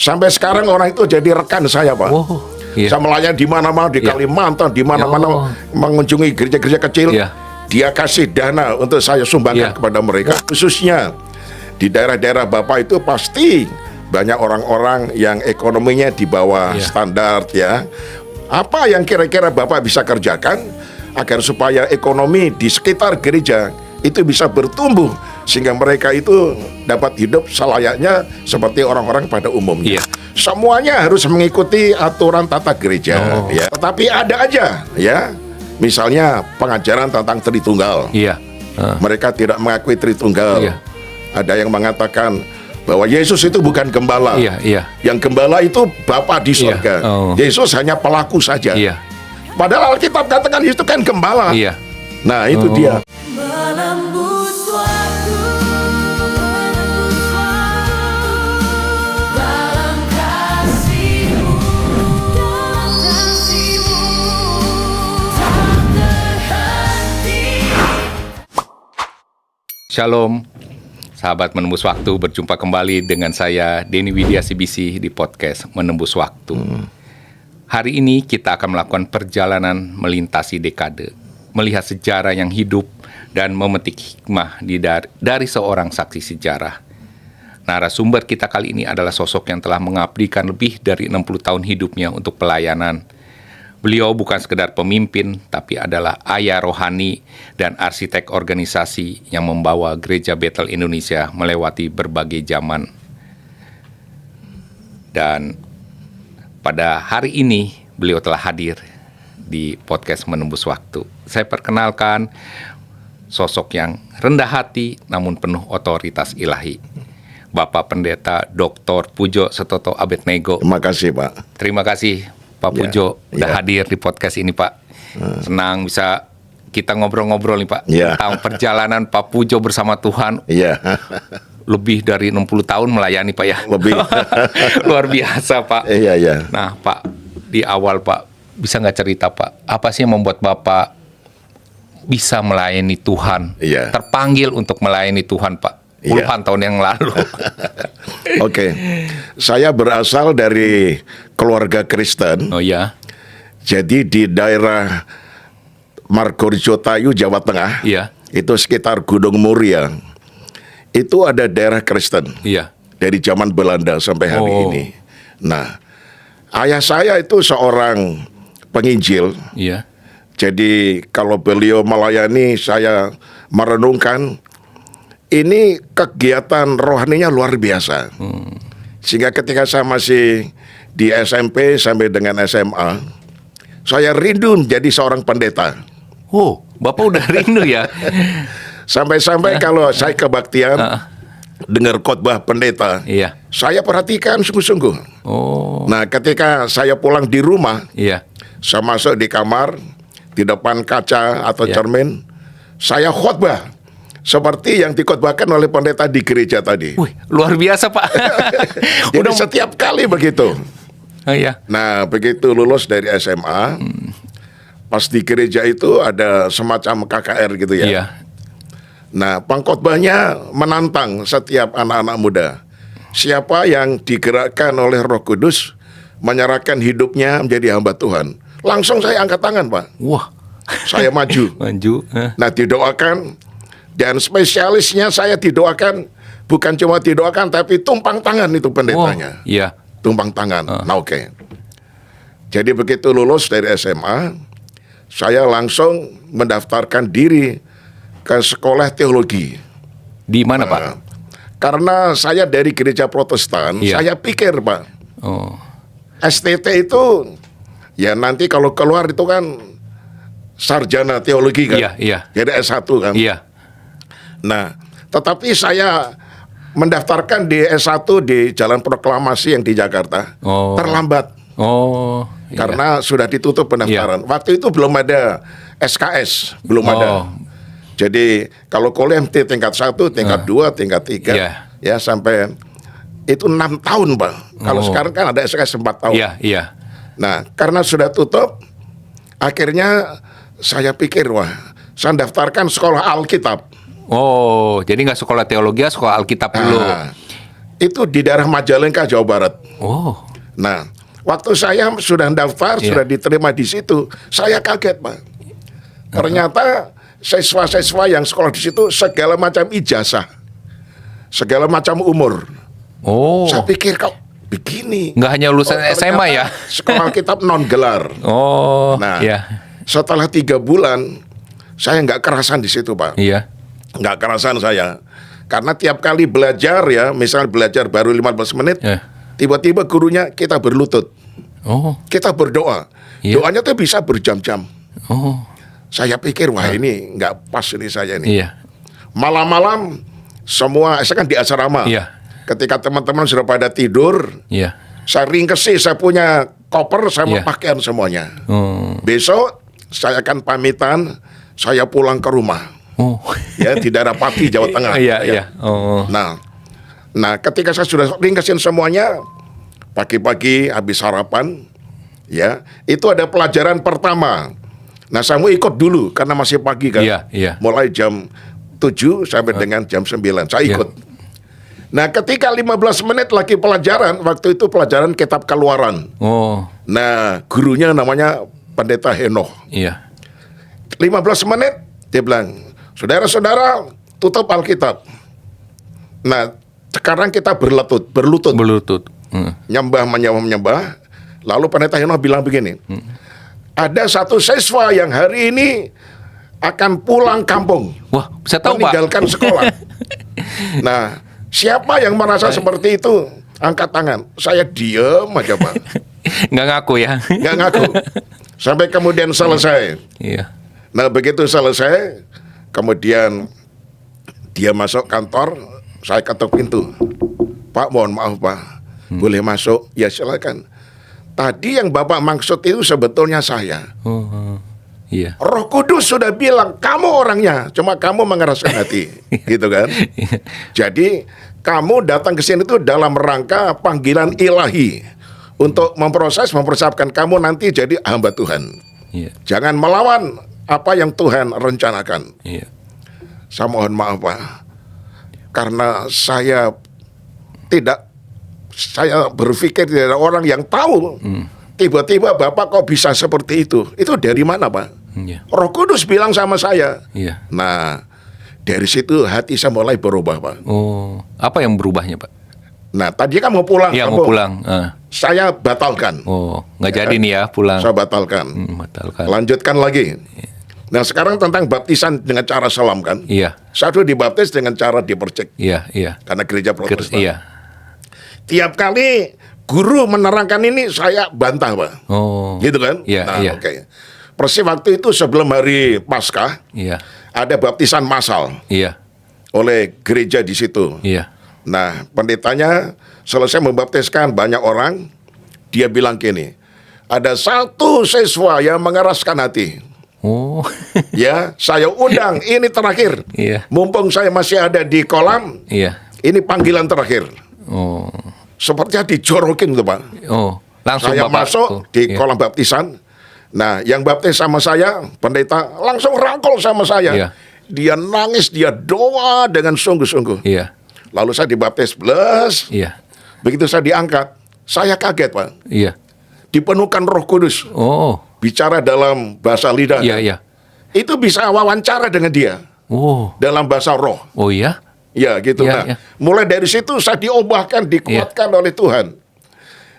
Sampai sekarang orang itu jadi rekan saya, Pak. Oh, iya. Saya melayani di mana-mana, di Kalimantan, di mana-mana, mengunjungi gereja-gereja kecil. Iya. Dia kasih dana untuk saya sumbangkan kepada mereka. Khususnya di daerah-daerah Bapak itu pasti banyak orang-orang yang ekonominya di bawah standar ya. Apa yang kira-kira Bapak bisa kerjakan agar supaya ekonomi di sekitar gereja itu bisa bertumbuh sehingga mereka itu dapat hidup selayaknya seperti orang-orang pada umumnya. Semuanya harus mengikuti aturan tata gereja ya. Tetapi ada aja ya, misalnya pengajaran tentang Tritunggal. Mereka tidak mengakui Tritunggal. Ada yang mengatakan bahwa Yesus itu bukan gembala. Yang gembala itu Bapa di surga. Yesus hanya pelaku saja. Padahal Alkitab katakan itu kan gembala. Nah, itu dia. Menembus waktu, dalam kasih-Mu, tak terhenti. Shalom, sahabat Menembus Waktu, berjumpa kembali dengan saya Denny Widya CBC di podcast Menembus Waktu. Hari ini kita akan melakukan perjalanan melintasi dekade, melihat sejarah yang hidup dan memetik hikmah dari seorang saksi sejarah. Narasumber kita kali ini adalah sosok yang telah mengabdikan lebih dari 60 tahun hidupnya untuk pelayanan. Beliau bukan sekedar pemimpin, tapi adalah ayah rohani dan arsitek organisasi yang membawa Gereja Bethel Indonesia melewati berbagai zaman. Dan pada hari ini beliau telah hadir di podcast Menembus Waktu. Saya perkenalkan sosok yang rendah hati namun penuh otoritas ilahi. Bapak Pendeta Dr. Pujo Setoto Abednego. Terima kasih, Pak. Terima kasih Pak Pujo udah hadir di podcast ini, Pak. Senang bisa kita ngobrol-ngobrol nih, Pak, tentang perjalanan Pak Pujo bersama Tuhan. Lebih dari 60 tahun melayani, Pak, ya. Lebih. Luar biasa, Pak. Nah, Pak, di awal, Pak, bisa nggak cerita, Pak, apa sih yang membuat Bapak bisa melayani Tuhan, terpanggil untuk melayani Tuhan, Pak, puluhan tahun yang lalu? Oke, saya berasal dari keluarga Kristen. Jadi di daerah Margorejo Tayu, Jawa Tengah, itu sekitar Gunung Muria, itu ada daerah Kristen dari zaman Belanda sampai hari ini. Nah, ayah saya itu seorang penginjil. Jadi kalau beliau melayani, saya merenungkan ini kegiatan rohaninya luar biasa. Sehingga ketika saya masih di SMP sampai dengan SMA, saya rindu menjadi seorang pendeta. Bapak udah rindu ya? Sampai-sampai kalau saya kebaktian, dengar khotbah pendeta, saya perhatikan sungguh-sungguh. Nah, ketika saya pulang di rumah, saya masuk di kamar, di depan kaca atau cermin, saya khotbah seperti yang dikhotbahkan oleh pendeta di gereja tadi. Luar biasa, Pak. Jadi setiap kali begitu. Nah, begitu lulus dari SMA, pas di gereja itu ada semacam KKR gitu ya. Nah, pengkhotbahnya menantang setiap anak-anak muda. Siapa yang digerakkan oleh Roh Kudus menyerahkan hidupnya menjadi hamba Tuhan, langsung saya angkat tangan, Pak. Saya maju. Nah, didoakan, dan spesialisnya saya didoakan, bukan cuma didoakan tapi tumpang tangan itu pendetanya. Tumpang tangan. Nah, oke. Jadi begitu lulus dari SMA, saya langsung mendaftarkan diri ke sekolah teologi. Di mana, Pak? Karena saya dari gereja Protestan, saya pikir, Pak, STT itu ya nanti kalau keluar itu kan sarjana teologi kan. Jadi S1 kan. Nah, tetapi saya mendaftarkan di S1 di Jalan Proklamasi yang di Jakarta. Terlambat. Karena sudah ditutup pendaftaran. Waktu itu belum ada SKS, belum ada. Jadi kalau kuliah tingkat 1, tingkat 2, tingkat 3, ya sampai itu 6 tahun, Pak. Kalau sekarang kan ada SKS 4 tahun. Nah, karena sudah tutup, akhirnya saya pikir, saya daftarkan sekolah Alkitab. Jadi nggak sekolah teologi, sekolah Alkitab dulu. Itu di daerah Majalengka, Jawa Barat. Oh. Nah, waktu saya sudah daftar, Iya. sudah diterima di situ, saya kaget, Pak. Ternyata siswa-siswa yang sekolah di situ segala macam ijazah, segala macam umur. Oh. Saya pikir kok begini. Nggak hanya lulusan ternyata SMA ya? Sekolah kitab non gelar. Oh. Nah, Iya. setelah 3 bulan, saya nggak kerasan di situ, Pak. Iya. Nggak kerasan saya. Karena tiap kali belajar ya, misalnya belajar baru 15 menit, Ya. tiba-tiba gurunya kita berlutut. Oh. Kita berdoa. Iya. Doanya tuh bisa berjam-jam. Oh. Saya pikir, wah ini nggak pas ini saya ini. Iya. Malam-malam, semua, saya kan di asrama. Iya. Ketika teman-teman sudah pada tidur, Iya. saya ringkesi, saya punya koper sama Iya. pakaian semuanya. Oh. Besok, saya akan pamitan, saya pulang ke rumah. Oh. Ya, di daerah Pati, Jawa Tengah. Iya, Ya. iya. Oh. Nah, ketika saya sudah ringkesin semuanya, pagi-pagi habis sarapan, ya, itu ada pelajaran pertama. Nah, saya mau ikut dulu karena masih pagi kan. Iya, iya. Mulai jam 7 sampai dengan jam 9. Saya Iya. ikut. Nah, ketika 15 menit lagi pelajaran, waktu itu pelajaran kitab Keluaran. Oh. Nah, gurunya namanya Pendeta Henoh. Iya. 15 menit, dia bilang, saudara-saudara, tutup Alkitab. Nah, sekarang kita berlutut. Berlutut. Menyembah. Lalu Pendeta Henoh bilang begini, ada satu siswa yang hari ini akan pulang kampung, Wah, bisa tahu Pak. meninggalkan sekolah. Nah, siapa yang merasa seperti itu? Angkat tangan. Saya diam aja, Pak. Nggak ngaku ya? Nggak ngaku. Sampai kemudian selesai. Iya. Nah, begitu selesai, kemudian dia masuk kantor, saya ketuk pintu. Pak, mohon maaf, Pak. Boleh masuk? Ya, silakan. Tadi yang Bapak maksud itu sebetulnya saya. Oh. Iya. Roh Kudus sudah bilang, kamu orangnya, cuma kamu mengeraskan hati. Gitu kan? Jadi, kamu datang ke sini itu dalam rangka panggilan ilahi. Untuk mempersiapkan kamu nanti jadi hamba Tuhan. Iya. Jangan melawan apa yang Tuhan rencanakan. Iya. Saya mohon maaf, Pak. Karena saya berpikir tidak ada orang yang tahu. Tiba-tiba Bapak kok bisa seperti itu. Itu dari mana, Pak? Iya. Roh Kudus bilang sama saya. Iya. Nah, dari situ hati saya mulai berubah, Pak. Oh, apa yang berubahnya Pak? Nah, tadi kan mau pulang. Iya, kamu. mau pulang. Saya batalkan. Oh, nggak jadi nih ya pulang. Saya batalkan. Batalkan. Lanjutkan lagi. Nah, sekarang tentang baptisan dengan cara selam kan? Iya. Saya dulu dibaptis dengan cara dipercek. Iya, iya. Karena gereja Protestan. Iya. Tiap kali guru menerangkan ini saya bantah, Pak. Oh. Gitu kan? Iya, Nah, iya. oke. Persis waktu itu sebelum hari Paskah, Iya. ada baptisan massal Iya. oleh gereja di situ. Iya. Nah, pendetanya selesai membaptiskan banyak orang, dia bilang gini, ada satu siswa yang mengeraskan hati. Oh. Ya, saya undang, ini terakhir. Iya. Mumpung saya masih ada di kolam, Iya. ini panggilan terakhir. Oh. Sepertinya dijorokin tuh, Pak. Oh. Langsung Saya Bapak masuk tuh. di Iya. kolam baptisan. Nah, yang baptis sama saya, pendeta langsung rangkul sama saya. Iya. Dia nangis, dia doa dengan sungguh-sungguh. Iya. Lalu saya dibaptis, plus. Iya. Begitu saya diangkat, saya kaget, Pak. Iya. Dipenuhkan Roh Kudus. Oh. Bicara dalam bahasa lidah. Iya, iya. Itu bisa wawancara dengan dia. Oh. Dalam bahasa roh. Oh iya. Ya gitu. Iya, Nah, iya. mulai dari situ saya diubahkan, dikuatkan oleh Tuhan.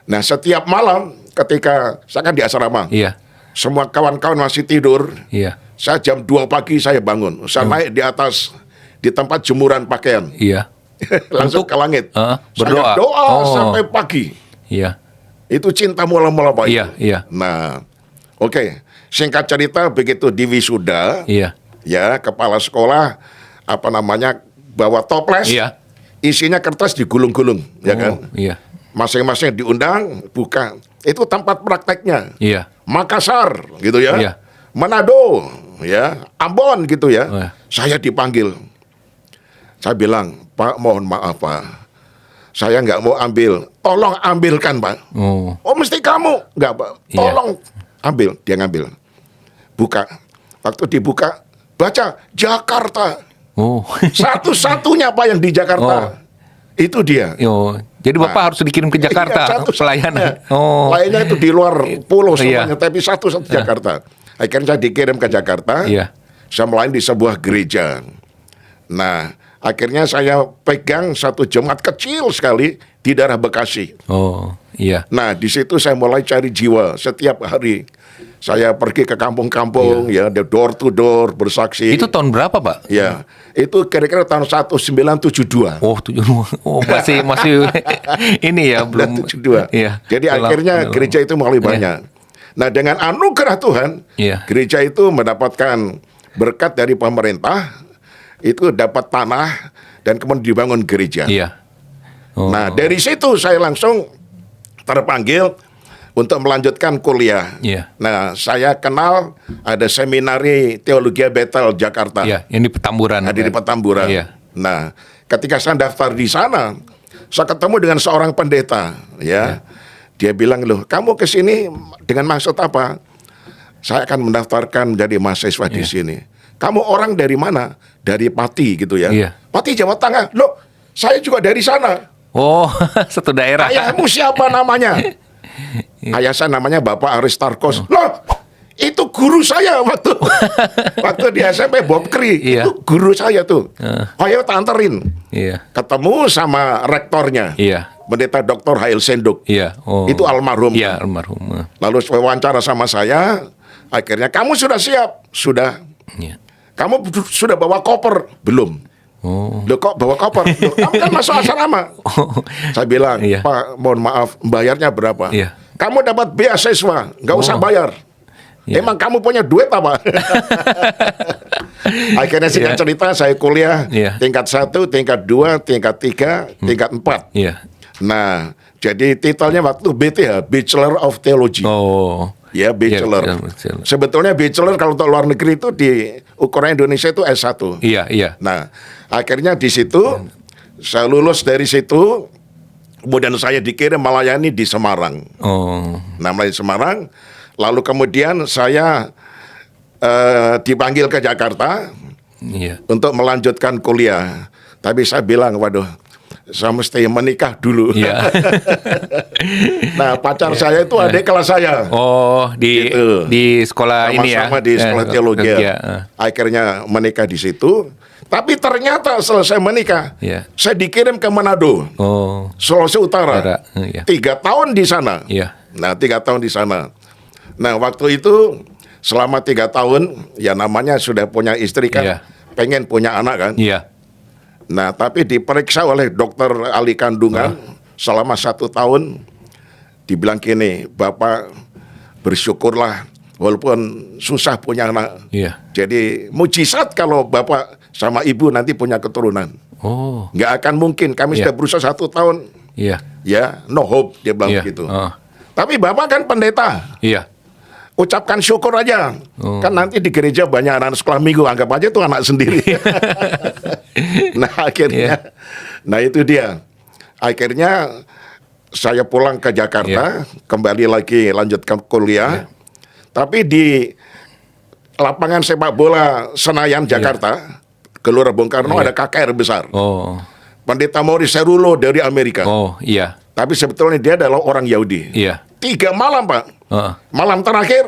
Nah, setiap malam ketika saya kan di asrama, Iya. semua kawan-kawan masih tidur. Iya. Saya jam 2 pagi saya bangun. Saya naik di atas di tempat jemuran pakaian. Iya. Langsung ke langit. berdoa. Saya doa Oh. sampai pagi. Iya. Itu cinta mula-mula, Pak. Iya, iya. Nah, oke. Singkat cerita, begitu di wisuda, Iya. ya kepala sekolah bawa toples, Iya. isinya kertas digulung-gulung, ya kan? Oh, iya. Masing-masing diundang, buka. Itu tempat prakteknya. Iya. Makassar, gitu ya. Iya. Manado, ya. Ambon, gitu ya. Oh, ya. Saya dipanggil. Saya bilang, Pak, mohon maaf, Pak. Saya nggak mau ambil. Tolong ambilkan, Pak. Oh. Oh, mesti kamu. Nggak, Pak. Iya. Tolong ambil. Dia ngambil. Buka. Waktu dibuka, baca Jakarta. Oh. Satu-satunya, Pak, yang di Jakarta. Oh. Itu dia. Yo, jadi Bapak harus dikirim ke Jakarta Iya, satu-satunya. pelayanan. Oh. Lainnya itu di luar pulau Iya. semuanya, tapi satu-satu Jakarta. Akhirnya saya dikirim ke Jakarta. Iya. Saya melayani di sebuah gereja. Nah, akhirnya saya pegang satu jemaat kecil sekali di daerah Bekasi. Oh, iya. Nah, di situ saya mulai cari jiwa setiap hari. Saya pergi ke kampung-kampung, ya, door to door, bersaksi. Itu tahun berapa, Pak? Ya, itu kira-kira tahun 1972. Oh, 72. Oh, masih ini ya, belum 72. Iya. Jadi akhirnya gereja itu mulai banyak. Nah, dengan anugerah Tuhan, Iya. gereja itu mendapatkan berkat dari pemerintah, itu dapat tanah dan kemudian dibangun gereja. Iya. Oh. Nah, dari situ saya langsung terpanggil untuk melanjutkan kuliah. Iya. Nah, saya kenal ada seminari Teologi Bethel Jakarta. Iya, yang di Petamburan. Ada di Petamburan. Iya. Nah, ketika saya daftar di sana, saya ketemu dengan seorang pendeta, ya. Dia bilang, "Loh, kamu ke sini dengan maksud apa?" "Saya akan mendaftarkan menjadi mahasiswa di sini." "Kamu orang dari mana?" "Dari Pati," gitu ya. Iya. "Pati, Jawa Tengah." "Loh, saya juga dari sana." Oh, satu daerah. "Ayahmu siapa namanya?" "Ayah saya namanya Bapak Aristarkos." "Loh, itu guru saya waktu di SMP Bob Kri. Iya. Itu guru saya tuh." "Ayo tak anterin." Iya. Ketemu sama rektornya, Iya. Pendeta Dr. Hail Senduk. Iya. Oh. Itu almarhum. Iya, almarhum. Lalu wawancara sama saya, akhirnya, "Kamu sudah siap?" "Sudah." Iya. "Kamu sudah bawa koper?" "Belum." Oh. "Loh, kok bawa koper?" "Loh, kamu kan masuk asrama." Saya bilang, Iya. "Pak, mohon maaf, bayarnya berapa?" Iya. "Kamu dapat beasiswa, nggak usah bayar." Iya. "Emang kamu punya duit apa?" Akhirnya singkat cerita, saya kuliah Iya. tingkat 1, tingkat 2, tingkat 3, tingkat 4. Iya. Nah, jadi titelnya waktu BTH, Bachelor of Theology. Oh. Ya, bachelor. Iya, bachelor. Sebetulnya bachelor kalau untuk luar negeri itu di ukuran Indonesia itu S1. Iya, iya. Nah, akhirnya di situ saya lulus dari situ, kemudian saya dikirim melayani di Semarang. Oh. Nah, melayani Semarang, lalu kemudian saya dipanggil ke Jakarta Iya. untuk melanjutkan kuliah. Tapi saya bilang, waduh, saya mesti menikah dulu. Iya. Nah, pacar saya itu adik kelas saya. Oh, di Gitu. di sekolah ini ya. Sama-sama di sekolah teologi. Iya. Akhirnya menikah di situ. Tapi ternyata selesai menikah, Iya. saya dikirim ke Manado, Oh. Sulawesi Utara. Iya. 3 tahun di sana. Iya. Nah, 3 tahun di sana. Nah, waktu itu selama 3 tahun, ya namanya sudah punya istri kan, Iya. pengen punya anak kan. Iya. Nah, tapi diperiksa oleh dokter ahli kandungan selama 1 tahun, dibilang gini, "Bapak bersyukurlah walaupun susah punya anak. Iya. Jadi mujizat kalau bapak sama ibu nanti punya keturunan. Oh. Nggak akan mungkin. Kami Iya. sudah berusaha 1 tahun. Iya. Ya, no hope," dia bilang Iya. gitu. Oh. Tapi bapak kan pendeta. Iya. Ucapkan syukur aja. Oh. Kan nanti di gereja banyak anak sekolah minggu, anggap aja itu anak sendiri. Nah, akhirnya, nah itu dia. Akhirnya saya pulang ke Jakarta, kembali lagi lanjutkan kuliah. Tapi di lapangan sepak bola Senayan Jakarta, Gelora Bung Karno ada KKR besar. Oh. Pendeta Maurice Cerullo dari Amerika. Oh, iya. Tapi sebetulnya dia adalah orang Yahudi. Iya. 3 malam, Pak. Heeh. Malam terakhir,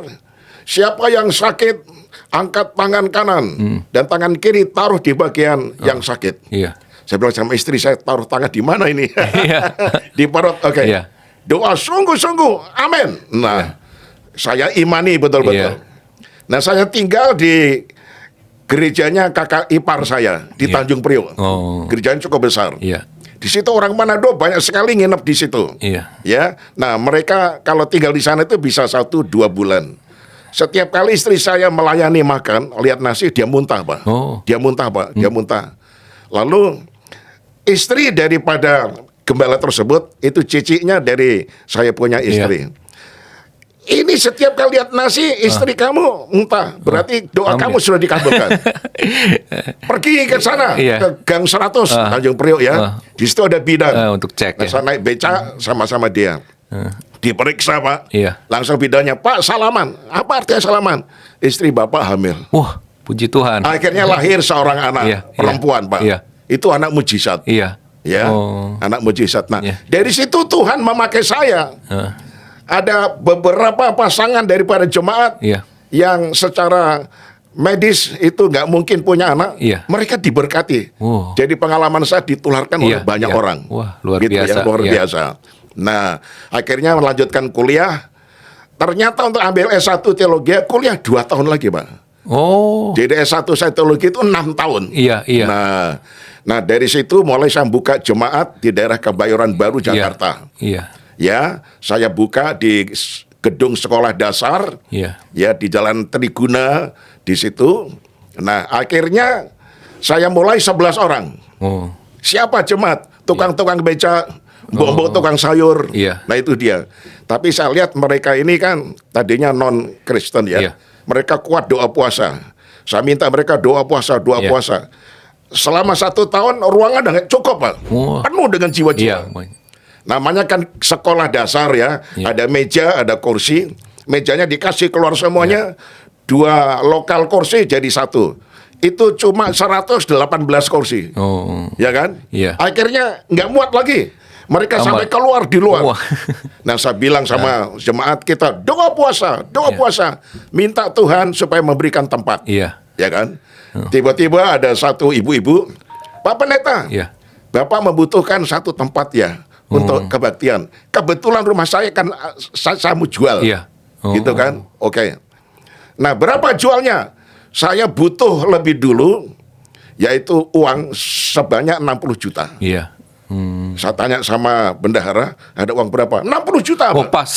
siapa yang sakit, angkat tangan kanan. Dan tangan kiri taruh di bagian yang sakit. Iya. Saya bilang sama istri, saya taruh tangan di mana ini? Iya. Di perut, oke. Iya. Doa sungguh-sungguh, amin. Nah, saya imani betul-betul. Iya. Nah, saya tinggal di gerejanya kakak ipar saya di Iya. Tanjung Priok. Oh. Gerejanya cukup besar. Iya. Di situ orang Manado banyak sekali nginep di situ. Iya. Ya, nah mereka kalau tinggal di sana itu bisa 1-2 bulan. Setiap kali istri saya melayani makan, lihat nasi dia muntah, Pak. Oh. Dia muntah, Pak. Dia muntah. Lalu istri daripada gembala tersebut itu ciciknya dari saya punya istri. Ini setiap kali lihat nasi istri kamu muntah, berarti doa kamu sudah dikabulkan. Pergi ke sana, Iya. ke Gang 100 Tanjung Priok ya. Di situ ada bidan. Untuk cek Nah, ya. saya naik beca sama-sama dia. Diperiksa, Pak. Iya. Langsung bidannya, "Pak, salaman." "Apa artinya salaman?" "Istri Bapak hamil." Wah, puji Tuhan. Akhirnya lahir seorang anak Iya, iya. perempuan, Pak. Iya. Itu anak mujizat. Iya. Ya, Oh. anak mujizat. Nah, Ya. dari situ Tuhan memakai saya. Ada beberapa pasangan daripada jemaat Iya. yang secara medis itu nggak mungkin punya anak, Iya. mereka diberkati. Oh. Jadi pengalaman saya ditularkan oleh Iya, banyak iya. orang. Wah, luar Gitu biasa, ya, luar iya. biasa. Nah, akhirnya melanjutkan kuliah. Ternyata untuk ambil S1 teologi, kuliah 2 tahun lagi, Pak. Oh. Jadi S1 saya teologi itu 6 tahun. Iya, iya. Nah, dari situ mulai saya buka jemaat di daerah Kebayoran Baru, Jakarta. Iya. Ya, saya buka di gedung sekolah dasar, Iya. ya di Jalan Triguna di situ. Nah, akhirnya saya mulai 11 orang. Oh. Siapa jemaat? Tukang-tukang beca, mbok-mbok tukang sayur. Iya. Nah, itu dia. Tapi saya lihat mereka ini kan tadinya non-Kristen ya. Iya. Mereka kuat doa puasa. Saya minta mereka doa puasa, doa Iya. puasa. Selama 1 tahun ruangan udah cukup, Pak. Wah. Penuh dengan jiwa-jiwa. Iya. Namanya kan sekolah dasar ya, Iya. ada meja, ada kursi, mejanya dikasih keluar semuanya, 2 lokal kursi jadi 1. Itu cuma 118 kursi, Oh. ya kan? Iya. Akhirnya nggak muat lagi, mereka Tambah. sampai keluar di luar. Wah. Nah, saya bilang sama jemaat kita, doa puasa, doa Iya. puasa, minta Tuhan supaya memberikan tempat, Iya. ya kan? Tiba-tiba ada satu ibu-ibu, Pak Pendeta, Iya. Bapak membutuhkan 1 tempat ya untuk kebaktian. Kebetulan rumah saya kan saya mau jual. Iya. Oh. Gitu kan? Oke. Nah, berapa jualnya? Saya butuh lebih dulu, yaitu uang sebanyak 60 juta. Iya. Saya tanya sama bendahara, ada uang berapa? 60 juta, Oh, Pak. pas.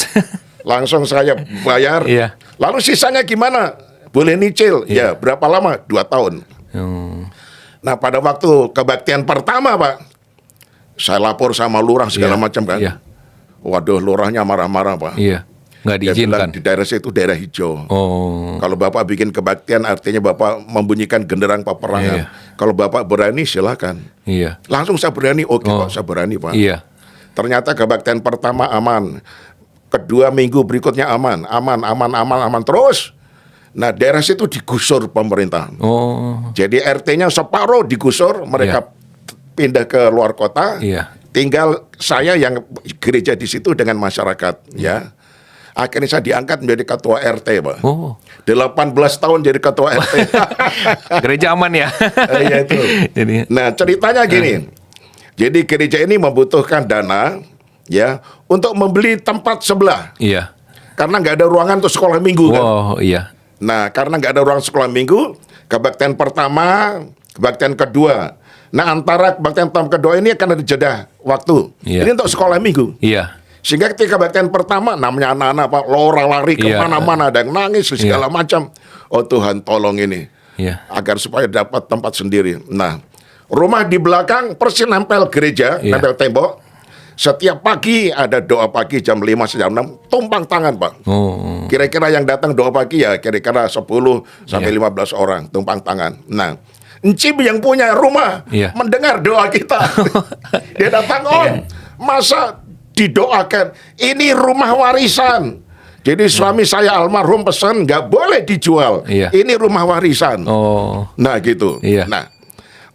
Langsung saya bayar. Iya. Lalu sisanya gimana? Boleh nyicil? Ya, berapa lama? 2 tahun. Oh. Nah, pada waktu kebaktian pertama, Pak, saya lapor sama lurah segala Iya, macam kan. iya. Waduh, lurahnya marah-marah, Pak. Iya. Nggak Dia bilang diizinkan. di daerah situ daerah hijau. Oh. Kalau Bapak bikin kebaktian artinya Bapak membunyikan genderang peperangan. Iya. Kalau Bapak berani silakan. Iya. Langsung saya berani, oke Oh. Pak, saya berani Pak. Iya. Ternyata kebaktian pertama aman. Kedua minggu berikutnya aman. Aman terus. Nah, daerah situ digusur pemerintah. Oh. Jadi RT-nya separuh digusur, mereka pindah ke luar kota. Iya. Tinggal saya yang gereja di situ dengan masyarakat, ya. Akhirnya saya diangkat menjadi ketua RT, Pak. Oh. 18 tahun jadi ketua RT. Gereja aman ya. Iya itu. Jadi. Nah, ceritanya gini. Jadi gereja ini membutuhkan dana, ya, untuk membeli tempat sebelah. Iya. Karena nggak ada ruangan untuk sekolah minggu kan. Wow. Iya. Nah, karena nggak ada ruang sekolah minggu, kebaktian pertama, kebaktian kedua. Nah, antara kebaktian pertama kedua ini akan ada jeda waktu. Iya. Ini untuk sekolah minggu. Iya. Sehingga ketika kebaktian pertama, namanya anak-anak Pak, lorang lari Iya. kemana-mana, ada yang nangis segala macam. Oh Tuhan, tolong ini, Iya. agar supaya dapat tempat sendiri. Nah, rumah di belakang persis nempel gereja, Iya. nempel tembok. Setiap pagi ada doa pagi jam 5 sampai jam 6, tumpang tangan Pak. Oh. Kira-kira yang datang doa pagi ya kira-kira 10 sampai Iya. 15 orang tumpang tangan. Nah, Encim yang punya rumah Iya. mendengar doa kita. Dia datang, Om, masa didoakan? Ini rumah warisan. Jadi suami saya almarhum pesan nggak boleh dijual. Iya. Ini rumah warisan. Oh. Nah gitu. Iya. Nah,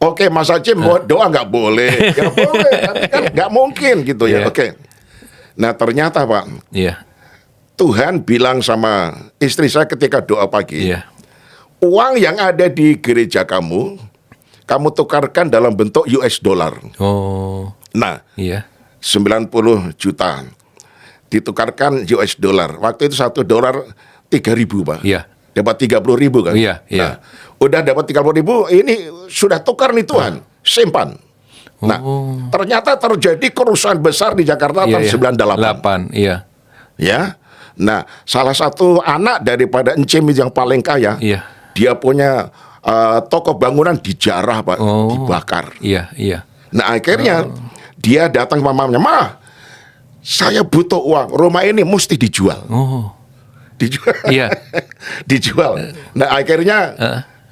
oke Mas Acim mau doa nggak boleh? Ya boleh, tapi kan nggak mungkin gitu ya. Iya. Oke. Nah ternyata Pak, Iya. Tuhan bilang sama istri saya ketika doa pagi, Iya. uang yang ada di gereja kamu tukarkan dalam bentuk US dollar. Oh. Nah, Iya. 90 juta ditukarkan US dollar. Waktu itu $1 3.000 Pak. Iya. Dapat 30.000 kan? Iya, iya. Nah, udah dapat 30.000, ini sudah tukar nih Tuhan, simpan. Nah, ternyata terjadi kerusuhan besar di Jakarta tahun 98. 8. Iya. Ya. Nah, salah satu anak daripada Encim yang paling kaya, Iya. dia punya toko bangunan dijarah Pak, dibakar. Iya. Iya. Nah, akhirnya dia datang ke mamanya, "Ma, saya butuh uang. Rumah ini mesti dijual." Oh. Dijual. Iya. Dijual. Nah, akhirnya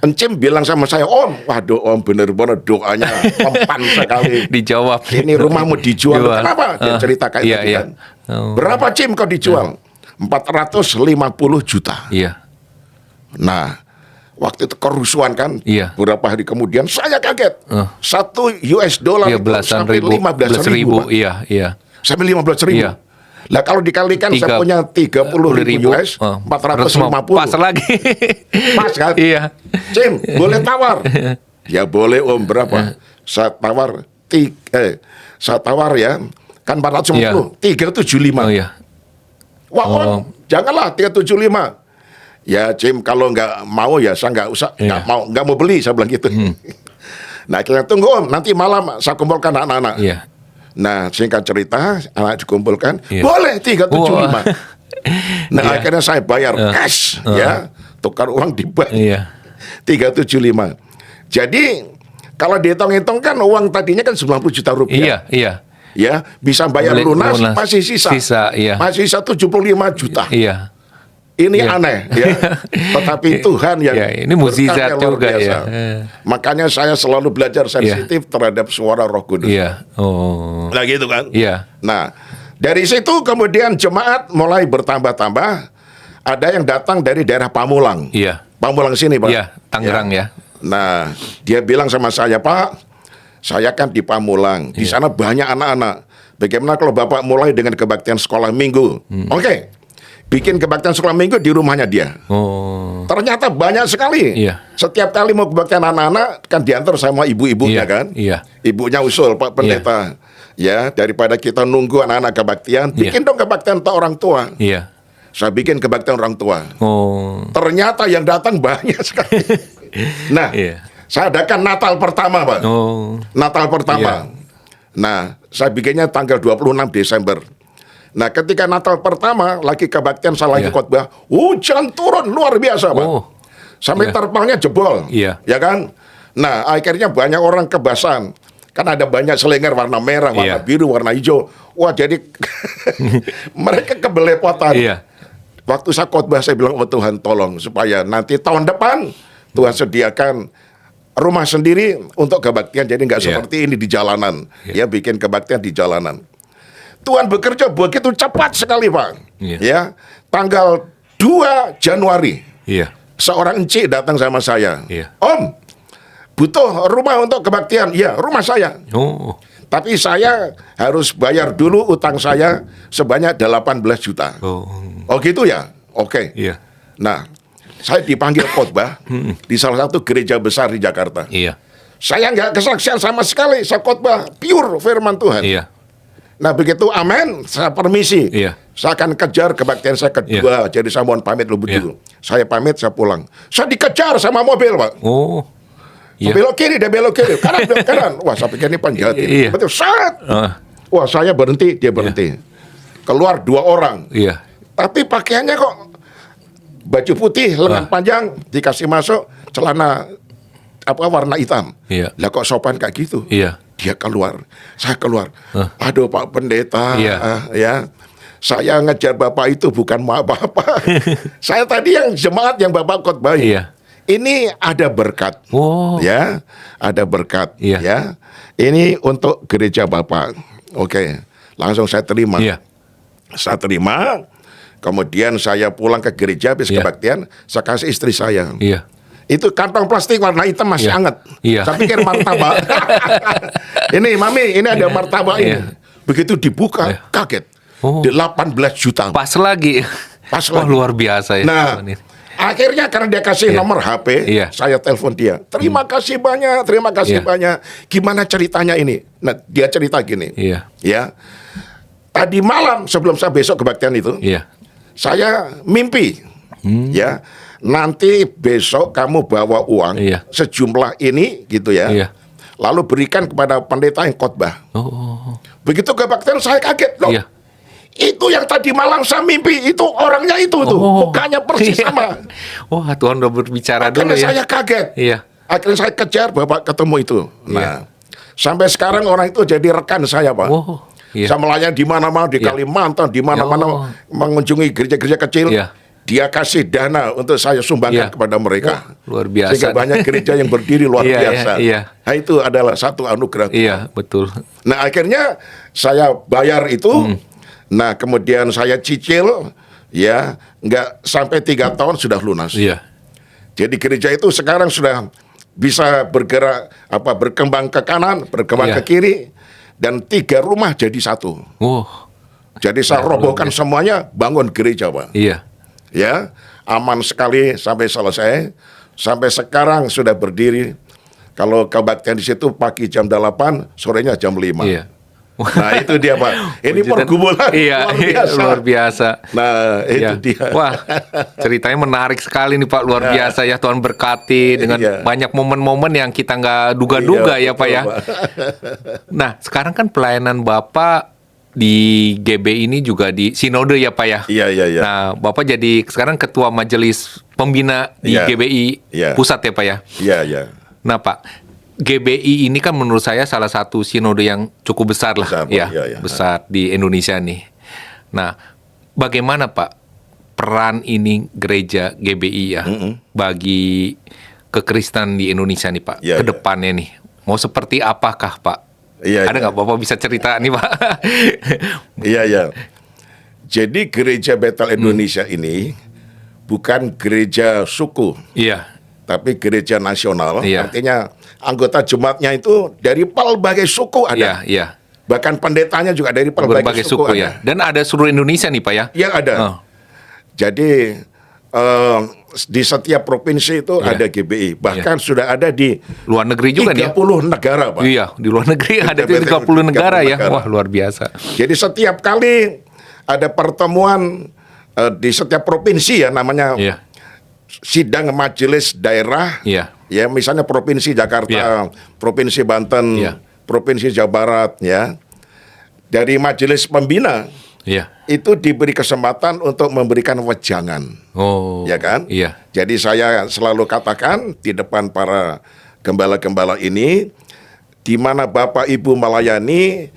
Encim bilang sama saya, "Om, waduh Om bener-bener doanya mempan sekali. Dijawab. Ini rumahmu dijual." Jual. Kenapa? Dia cerita kayak Iya, tadi iya. kan. Oh. Berapa Cim kau dijual? 450 juta. Iya. Nah, waktu itu kerusuhan kan, Iya. beberapa hari kemudian saya kaget. $1 Iya, itu belasan sampai ribu. 15.000. Pak. Iya. Sampai 15.000. Iya. Lah kalau dikalikan saya punya 30.000 US, 450. Pas lagi. Pas kan? Iya. Cim, boleh tawar? Ya boleh Om, berapa? Saya tawar ya, kan 450, Iya. 375. Oh iya. Wah Om, janganlah 375. Ya Cim, kalau nggak mau ya saya nggak usah, nggak mau beli, saya bilang gitu. Nah akhirnya tunggu Om, nanti malam saya kumpulkan anak-anak. Iya. Nah singkat cerita, anak dikumpulkan, Iya. boleh 375. Nah Iya. akhirnya saya bayar cash, ya, tukar uang di bank. Iya. 375. Jadi kalau dihitung-hitung kan uang tadinya kan 90 juta rupiah. Iya. Ya, bisa bayar lunas, masih sisa. Iya. Masih sisa 75 juta. Iya. Ini Iya. aneh ya. Tetapi Tuhan yang Iya, ini mukjizat berkarya luar juga biasa. ya. Makanya saya selalu belajar sensitif terhadap suara Roh Kudus. Iya. Oh. Nah gitu kan. Iya. Nah, dari situ kemudian jemaat mulai bertambah-tambah. Ada yang datang dari daerah Pamulang. Iya. Pamulang sini, Pak. Iya, Tangerang ya. Nah, dia bilang sama saya, Pak, saya kan di Pamulang. Di sana banyak anak-anak. Bagaimana kalau Bapak mulai dengan kebaktian sekolah minggu? Oke. Bikin kebaktian sekolah minggu di rumahnya dia. Oh. Ternyata banyak sekali. Iya. Setiap kali mau kebaktian anak-anak, kan diantar sama ibu-ibunya Iya, kan. iya. Ibunya usul, Pak Pendeta. Ya, daripada kita nunggu anak-anak kebaktian, bikin dong kebaktian untuk orang tua. Iya. Saya bikin kebaktian orang tua. Oh. Ternyata yang datang banyak sekali. Nah, Iya. saya adakan Natal pertama, Pak. Oh. Natal pertama. Nah, saya bikinnya tanggal 26 Desember. Nah, ketika Natal pertama, lagi kebaktian, saya lagi Iya. khotbah, hujan turun luar biasa, Pak. Oh. Sampai Iya. terpalnya jebol. Iya. Ya kan? Nah, akhirnya banyak orang kebasan. Kan ada banyak selengar warna merah, warna Iya. biru, warna hijau. Wah, jadi mereka kebelepotan. Iya. Waktu saya khotbah, saya bilang, oh Tuhan tolong supaya nanti tahun depan Tuhan sediakan rumah sendiri untuk kebaktian. Jadi nggak Iya. seperti ini di jalanan. Iya. Ya, bikin kebaktian di jalanan. Tuhan bekerja begitu cepat sekali, Pak. Iya. Ya, tanggal 2 Januari, Iya. seorang encik datang sama saya. Iya. Om, butuh rumah untuk kebaktian. Ya, rumah saya. Oh. Tapi saya harus bayar dulu utang saya sebanyak 18 juta. Oh. Oh gitu ya? Oke. Iya. Nah, saya dipanggil khotbah di salah satu gereja besar di Jakarta. Iya. Saya nggak kesaksian sama sekali. Saya khotbah pure firman Tuhan. Iya. Nah begitu amin, saya permisi. Iya. Saya akan kejar kebaktian saya kedua. Jadi saya mohon pamit dulu dulu. Saya pamit, saya pulang. Saya dikejar sama mobil, Pak. Oh. Iya. Belok kiri, dia belok kiri. Kanan, belok kanan. Wah, saya pikir ini penjahat ini. Iya. Betul, saat. Ah. Wah, saya berhenti, dia berhenti. Keluar 2 orang. Iya. Tapi pakaiannya kok baju putih, lengan panjang, dikasih masuk celana warna hitam. Iya. Lah kok sopan kayak gitu? Iya. Dia keluar, saya keluar. Aduh Pak Pendeta, Iya. ya. Saya ngejar Bapak itu bukan mau apa-apa. Saya tadi yang jemaat yang Bapak khotbahi. Iya. Ini ada berkat. Oh. Ya, ada berkat. Iya. Ya. Ini untuk gereja Bapak. Oke. Langsung saya terima. Iya. Saya terima. Kemudian saya pulang ke gereja habis Iya. kebaktian, saya kasih istri saya. Iya. Itu kantong plastik warna hitam masih Iya. hangat. Iya. Saya pikir martabak. Ini Mami, ini ada martabak ini. Iya. Begitu dibuka, Iya. kaget. Oh. 18 juta. Pas lagi. Pas Wah, lagi. luar biasa ya. Nah, akhirnya karena dia kasih nomor HP, Iya. saya telepon dia. Terima kasih banyak, terima kasih Iya. banyak. Gimana ceritanya ini? Nah, dia cerita gini. Iya. Ya. Tadi malam sebelum saya besok kebaktian itu, Iya. saya mimpi. Ya. Nanti besok kamu bawa uang Iya. sejumlah ini gitu ya. Iya. Lalu berikan kepada pendeta yang khotbah. Oh. Begitu kebaktian saya kaget loh. Iya. Itu yang tadi malam saya mimpi, itu orangnya itu tuh, Oh. mukanya persis Iya. sama. Wah, Tuhan udah berbicara dulu Akhirnya ya. saya kaget. Iya. Akhirnya saya kejar, Bapak ketemu itu. Nah, sampai sekarang orang itu jadi rekan saya, Pak. Oh. Iya. Saya melayani di mana-mana di Iya. Kalimantan, di mana-mana Oh. mengunjungi gereja-gereja kecil. Iya. Dia kasih dana untuk saya sumbangkan Iya. kepada mereka. Wah, luar biasa. Sehingga banyak gereja yang berdiri luar Iya, biasa. iya. Nah, itu adalah satu anugerah. Iya, betul. Nah, akhirnya saya bayar itu. Nah, kemudian saya cicil, ya, nggak sampai 3 tahun sudah lunas. Iya. Jadi gereja itu sekarang sudah bisa berkembang ke kanan, berkembang ke kiri, dan 3 rumah jadi 1. Jadi saya robohkan semuanya, bangun gereja, Pak. Iya. Ya, aman sekali sampai selesai. Sampai sekarang sudah berdiri. Kalau kebaktian di situ pagi jam 8, sorenya jam 5. Iya. Nah itu dia, Pak. Ini Wujudan- pergumulan iya, luar biasa. luar biasa. Nah itu Iya. dia. Wah, ceritanya menarik sekali nih Pak, luar biasa ya. Tuhan berkati dengan Iya. banyak momen-momen yang kita nggak duga-duga ya Pak betul, ya. Nah, sekarang kan pelayanan Bapak di GB ini juga di Sinode ya Pak ya. Iya. Nah, Bapak jadi sekarang Ketua Majelis Pembina di Iya. GBI Iya. Pusat ya Pak ya. Iya. Nah Pak, GBI ini kan menurut saya salah satu sinode yang cukup besar lah, Besar, Pak. Iya. besar di Indonesia nih. Nah, bagaimana Pak peran ini gereja GBI ya bagi kekristenan di Indonesia nih Pak Iya, ke depannya nih? Mau seperti apakah Pak? Iya, Ada nggak Bapak bisa cerita nih Pak? Iya. Jadi gereja Bethel Indonesia ini bukan gereja suku, Iya, tapi gereja nasional. Iya. Artinya anggota jemaatnya itu dari pelbagai suku ada. iya. Bahkan pendetanya juga dari pelbagai Berbagai suku suku ada. ya. Dan ada seluruh Indonesia nih Pak ya? Yang ada. Oh. Jadi di setiap provinsi itu Iya. ada GBI. Bahkan sudah ada di Luar negeri juga nih ya? 30 negara, Pak. Iya, di luar negeri ada tuh 30 negara ya. Wah, luar biasa. Jadi setiap kali ada pertemuan di setiap provinsi ya namanya Iya. sidang majelis daerah. Iya. Ya, misalnya Provinsi Jakarta, Iya. Provinsi Banten, Iya. Provinsi Jawa Barat ya. Dari majelis pembina Iya. itu diberi kesempatan untuk memberikan wejangan. Oh. Ya kan? Iya. Jadi saya selalu katakan di depan para gembala-gembala ini, di mana Bapak Ibu melayani,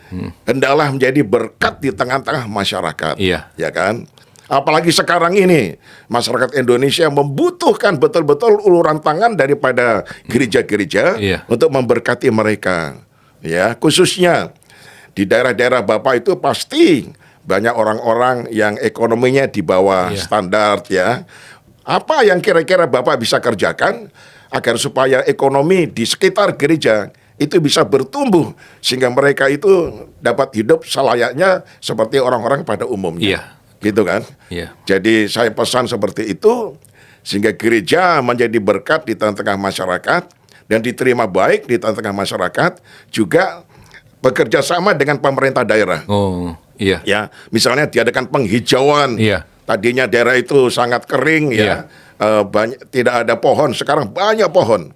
hendaklah menjadi berkat di tengah-tengah masyarakat. Iya. Ya kan? Apalagi sekarang ini, masyarakat Indonesia membutuhkan betul-betul uluran tangan daripada gereja-gereja Iya. untuk memberkati mereka. Ya, khususnya di daerah-daerah Bapak itu pasti banyak orang-orang yang ekonominya di bawah Iya. standar ya. Apa yang kira-kira Bapak bisa kerjakan agar supaya ekonomi di sekitar gereja itu bisa bertumbuh sehingga mereka itu dapat hidup selayaknya seperti orang-orang pada umumnya. Iya. Gitu kan? Iya. Jadi saya pesan seperti itu sehingga gereja menjadi berkat di tengah-tengah masyarakat dan diterima baik di tengah-tengah masyarakat, juga bekerja sama dengan pemerintah daerah. Oh, iya. Ya, misalnya diadakan penghijauan. Iya. Tadinya daerah itu sangat kering Iya. ya, tidak ada pohon. Sekarang banyak pohon.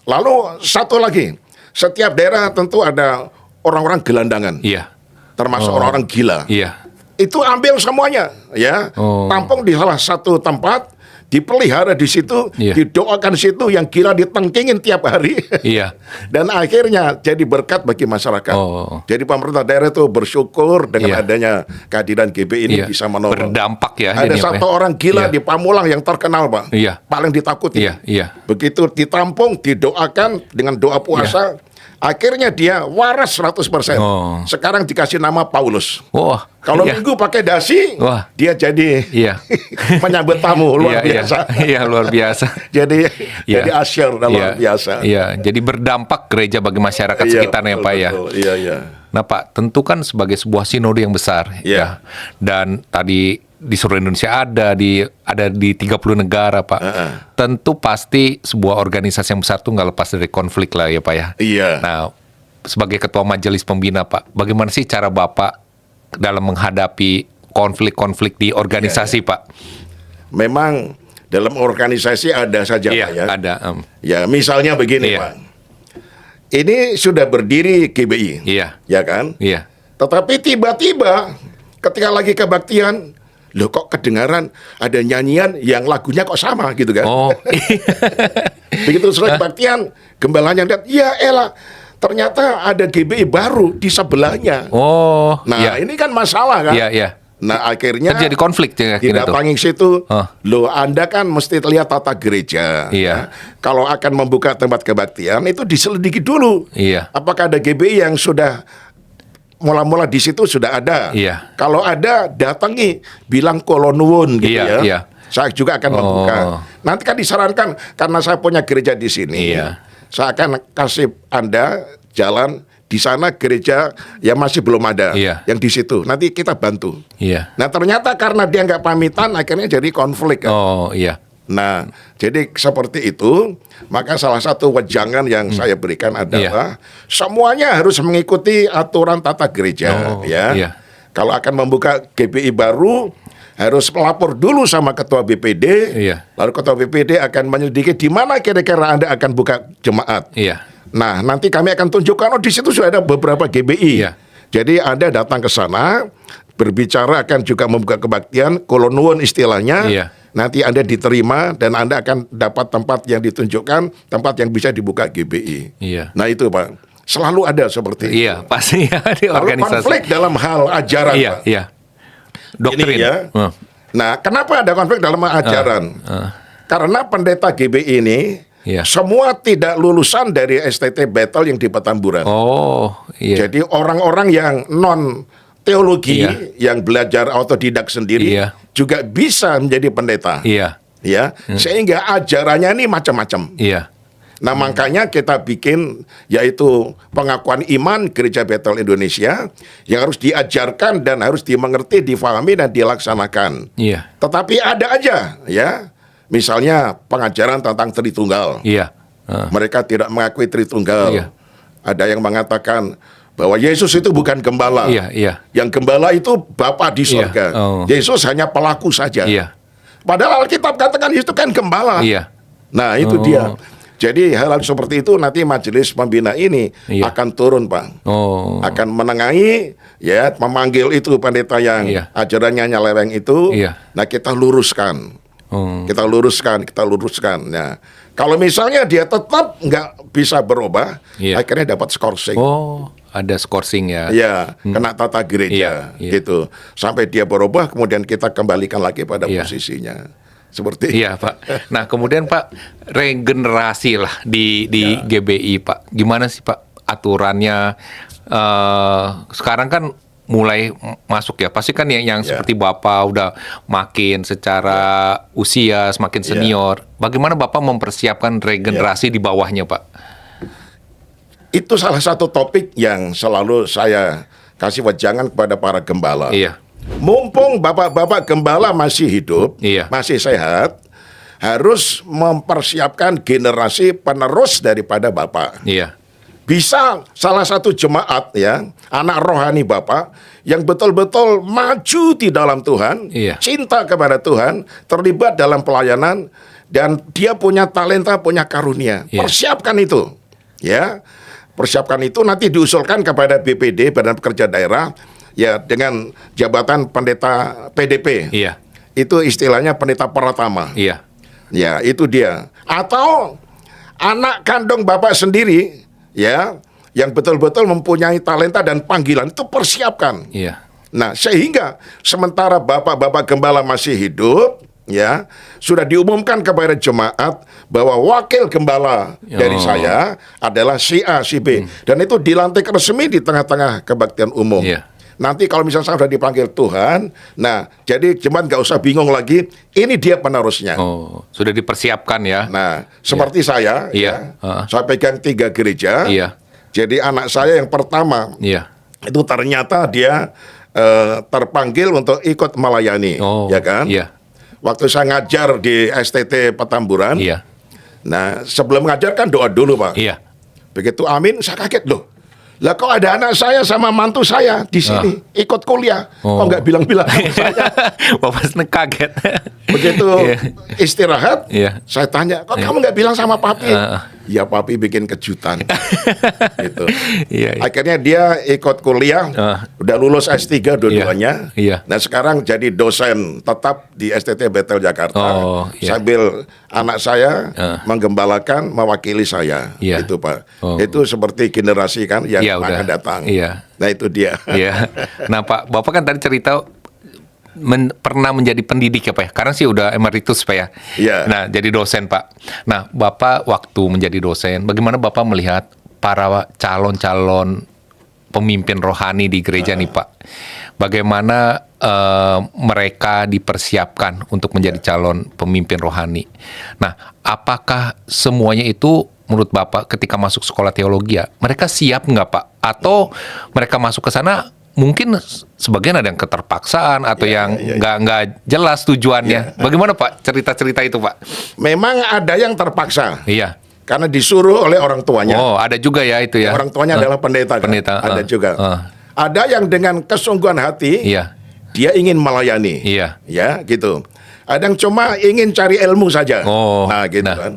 Lalu satu lagi, setiap daerah tentu ada orang-orang gelandangan, Iya. termasuk orang-orang gila. Iya. Itu ambil semuanya, ya, Oh. tampung di salah satu tempat, dipelihara di situ, Iya. didoakan di situ, yang gila ditengkingin tiap hari. Iya. Dan akhirnya jadi berkat bagi masyarakat. Oh. Jadi pemerintah daerah itu bersyukur dengan Iya. adanya kehadiran GB ini Iya. bisa menolong. Berdampak ya. Ada jadinya, satu Pak. orang gila Iya. di Pamulang yang terkenal, Pak. Iya. Paling ditakuti. Iya. Begitu ditampung, didoakan dengan doa puasa, akhirnya dia waras 100%. Oh. Sekarang dikasih nama Paulus. Wah. Kalau iya. minggu pakai dasi, Wah. dia jadi Iya. menyambut tamu luar Iya, biasa. Iya, luar biasa. Jadi Iya. jadi asyir dan luar biasa. Iya, jadi berdampak gereja bagi masyarakat Iya, sekitarnya betul, Pak ya. betul. Iya. Nah Pak, tentu kan sebagai sebuah sinode yang besar Iya. ya. Dan tadi di seluruh Indonesia ada di 30 negara Pak. Tentu pasti sebuah organisasi yang besar tuh nggak lepas dari konflik lah ya Pak ya. Iya. Nah, sebagai ketua majelis pembina Pak, bagaimana sih cara Bapak dalam menghadapi konflik-konflik di organisasi Pak? Memang dalam organisasi ada saja, Iya, Pak ya. ada. Ya, misalnya begini, Iya. Pak. Ini sudah berdiri GBI. Iya. Ya kan? Iya. Tetapi tiba-tiba ketika lagi kebaktian, loh kok kedengaran ada nyanyian yang lagunya kok sama gitu kan. Oh. Begitu selesai kebaktian, gembalanya lihat, ya elah, ternyata ada GBI baru di sebelahnya. Oh. Nah, iya. ini kan masalah kan. Iya. Nah, akhirnya Terjadi konflik ya akhirnya tuh. didatangi situ, Oh. loh Anda kan mesti lihat tata gereja. Iya. Ya. Kalau akan membuka tempat kebaktian itu diselidiki dulu. Iya. Apakah ada GBI yang sudah mula-mula di situ sudah ada? Iya. Kalau ada, datangi, bilang kolonuwun gitu Iya, ya. iya. Saya juga akan membuka. Nanti kan disarankan karena saya punya gereja di sini. Iya. Saya akan kasih Anda jalan di sana gereja yang masih belum ada, Iya. yang di situ. Nanti kita bantu. Iya. Nah ternyata karena dia nggak pamitan, akhirnya jadi konflik. Kan? Oh, iya. Nah, jadi seperti itu, maka salah satu wejangan yang saya berikan adalah semuanya harus mengikuti aturan tata gereja, Oh, ya. iya. Kalau akan membuka GBI baru, harus melapor dulu sama ketua BPD, Iya. lalu ketua BPD akan menyelidiki di mana kira-kira Anda akan buka jemaat. Iya. Nah, nanti kami akan tunjukkan, di situ sudah ada beberapa GBI. Iya. Jadi Anda datang ke sana, berbicara akan juga membuka kebaktian, kolonuan istilahnya. Iya. Nanti Anda diterima dan Anda akan dapat tempat yang ditunjukkan, tempat yang bisa dibuka GBI. Iya. Nah itu Pak, selalu ada seperti itu. Iya, pasti ya di Lalu organisasi. konflik dalam hal ajaran Iya, Pak. iya. Doktrin. Ini ya. Nah, kenapa ada konflik dalam ajaran? Karena pendeta GBI ini Iya. semua tidak lulusan dari STT Bethel yang di Petamburan. Oh, iya. Jadi orang-orang yang non teologi, Iya. yang belajar autodidak sendiri, Iya. juga bisa menjadi pendeta. Iya. Ya, sehingga ajarannya ini macam-macam. Iya. Nah, makanya kita bikin yaitu pengakuan iman Gereja Bethel Indonesia yang harus diajarkan dan harus dimengerti, difahami dan dilaksanakan. Iya. Tetapi ada aja ya, misalnya pengajaran tentang Tritunggal. Iya. Mereka tidak mengakui Tritunggal. Iya. Ada yang mengatakan bahwa Yesus itu bukan gembala. Iya, iya. Yang gembala itu Bapa di Iya. surga. Oh. Yesus hanya pelaku saja. Iya. Padahal Alkitab katakan Yesus itu kan gembala. Iya. Nah, itu Oh. dia. Jadi hal-hal seperti itu nanti majelis pembina ini Iya. akan turun, Pak. Oh. Akan menengahi, ya, memanggil itu pendeta yang Iya. ajarannya nyeleweng itu. Iya. Nah, kita luruskan. Oh. Kita luruskan. Nah, kalau misalnya dia tetap nggak bisa berubah, Iya. akhirnya dapat skorsing. Oh, ada skorsing ya. Ya, kena tata gereja, Iya, iya. gitu. Sampai dia berubah, kemudian kita kembalikan lagi pada Iya. posisinya. Seperti Iya, Pak. Nah, kemudian Pak, regenerasi lah di Ya. GBI, Pak. Gimana sih, Pak, aturannya? Sekarang kan mulai masuk ya. Pasti kan yang Ya. seperti Bapak udah makin secara usia semakin Ya. senior. Bagaimana Bapak mempersiapkan regenerasi di bawahnya, Pak? Itu salah satu topik yang selalu saya kasih wejangan kepada para gembala. Iya. Mumpung bapak-bapak gembala masih hidup, Iya. masih sehat, harus mempersiapkan generasi penerus daripada bapak. Iya. Bisa salah satu jemaat ya, anak rohani bapak yang betul-betul maju di dalam Tuhan, Iya. cinta kepada Tuhan, terlibat dalam pelayanan dan dia punya talenta, punya karunia. Iya. Persiapkan itu, ya. Persiapkan itu nanti diusulkan kepada BPD, Badan Pekerja Daerah, ya dengan jabatan pendeta PDP. Iya. Itu istilahnya pendeta peratama. Iya. Ya, itu dia. Atau anak kandung bapak sendiri, ya, yang betul-betul mempunyai talenta dan panggilan, itu persiapkan. Iya. Nah, sehingga sementara bapak-bapak gembala masih hidup, ya, sudah diumumkan kepada jemaat bahwa wakil gembala dari Oh. saya adalah si A, si B. Dan itu dilantik resmi di tengah-tengah kebaktian umum. Iya. Nanti kalau misalnya saya sudah dipanggil Tuhan, nah, jadi jemaat nggak usah bingung lagi, ini dia penerusnya. Oh, sudah dipersiapkan ya. Nah, seperti saya, Iya. ya, saya pegang 3 gereja. Iya. Jadi anak saya yang pertama Iya. itu ternyata dia terpanggil untuk ikut melayani, Oh, ya kan? iya. Waktu saya ngajar di STT Petamburan, Iya. nah sebelum ngajar kan doa dulu Pak. Iya. Begitu amin, saya kaget loh. Lah kok ada anak saya sama mantu saya di sini ikut kuliah, Oh. kok nggak bilang-bilang sama saya? Bapak seneng kaget. Begitu Iya. istirahat, Iya. saya tanya, kok kamu nggak bilang sama papi? Heeh. Ya papi bikin kejutan. Gitu. Iya, iya. Akhirnya dia ikut kuliah, udah lulus S3 dua-duanya. Iya. Nah sekarang jadi dosen tetap di STT Bethel Jakarta. Oh, iya. Sambil anak saya menggembalakan, mewakili saya. Iya. Itu Pak. Oh. Itu seperti generasi kan yang Iya, akan udah. datang. Iya. Nah itu dia. Iya. Nah, Pak, Bapak kan tadi cerita pernah menjadi pendidik ya, Pak ya? Karena sih udah emeritus, Pak ya. Iya. Nah, jadi dosen, Pak. Nah, Bapak waktu menjadi dosen, bagaimana Bapak melihat para calon-calon pemimpin rohani di gereja nih, Pak? bagaimana mereka dipersiapkan untuk menjadi calon pemimpin rohani. Nah, apakah semuanya itu menurut Bapak ketika masuk sekolah teologi ya, mereka siap nggak Pak? Atau mereka masuk ke sana mungkin sebagian ada yang keterpaksaan atau yang nggak jelas tujuannya. Bagaimana Pak cerita-cerita itu Pak? Memang ada yang terpaksa. Iya. Karena disuruh oleh orang tuanya. Oh, ada juga ya itu ya. Orang tuanya adalah pendeta. Kan? Pendeta. Ada juga. Ada yang dengan kesungguhan hati, Iya. dia ingin melayani. Iya. Ya, gitu. Ada yang cuma ingin cari ilmu saja. Oh, nah, gitu nah. kan.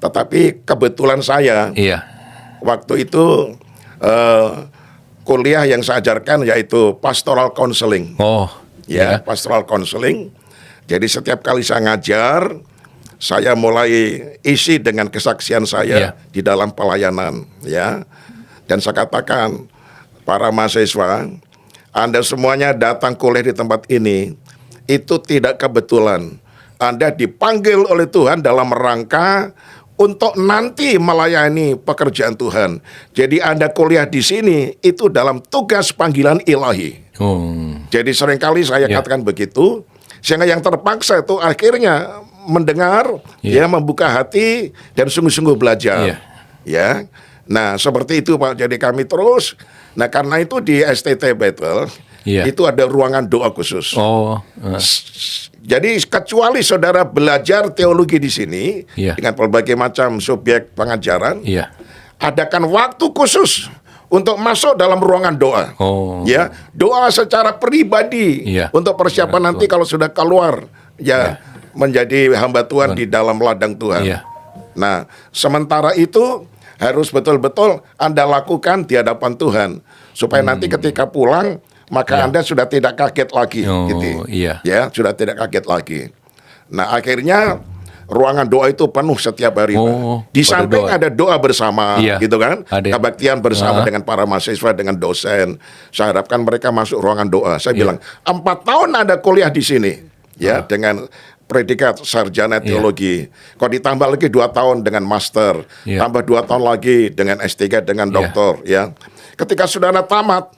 Tetapi kebetulan saya Iya. waktu itu kuliah yang saya ajarkan yaitu pastoral counseling. Oh, Ya, pastoral counseling. Jadi setiap kali saya ngajar, saya mulai isi dengan kesaksian saya di dalam pelayanan, ya. Dan saya katakan, para mahasiswa, Anda semuanya datang kuliah di tempat ini, itu tidak kebetulan. Anda dipanggil oleh Tuhan dalam rangka untuk nanti melayani pekerjaan Tuhan. Jadi Anda kuliah di sini itu dalam tugas panggilan ilahi. Jadi seringkali saya katakan begitu, sehingga yang terpaksa itu akhirnya mendengar, ya membuka hati dan sungguh-sungguh belajar. Ya, nah seperti itu Pak. Jadi kami terus. Nah karena itu di STT Bethel itu ada ruangan doa khusus. Jadi kecuali saudara belajar teologi di sini dengan berbagai macam subjek pengajaran, adakan waktu khusus untuk masuk dalam ruangan doa. Ya, doa secara pribadi untuk persiapan nanti kalau sudah keluar menjadi hamba Tuhan di dalam ladang Tuhan. Nah, sementara itu harus betul-betul Anda lakukan di hadapan Tuhan supaya nanti ketika pulang maka Anda sudah tidak kaget lagi, gitu. Ya, sudah tidak kaget lagi. Nah, akhirnya ruangan doa itu penuh setiap hari. Di samping ada doa bersama, gitu kan? Kebaktian bersama dengan para mahasiswa, dengan dosen. Saya harapkan mereka masuk ruangan doa. Saya bilang, 4 tahun Anda kuliah di sini, ya, dengan predikat sarjana teologi. Kalau ditambah lagi 2 tahun dengan master, tambah 2 tahun lagi dengan S3 dengan doktor, ya. Ketika saudara tamat,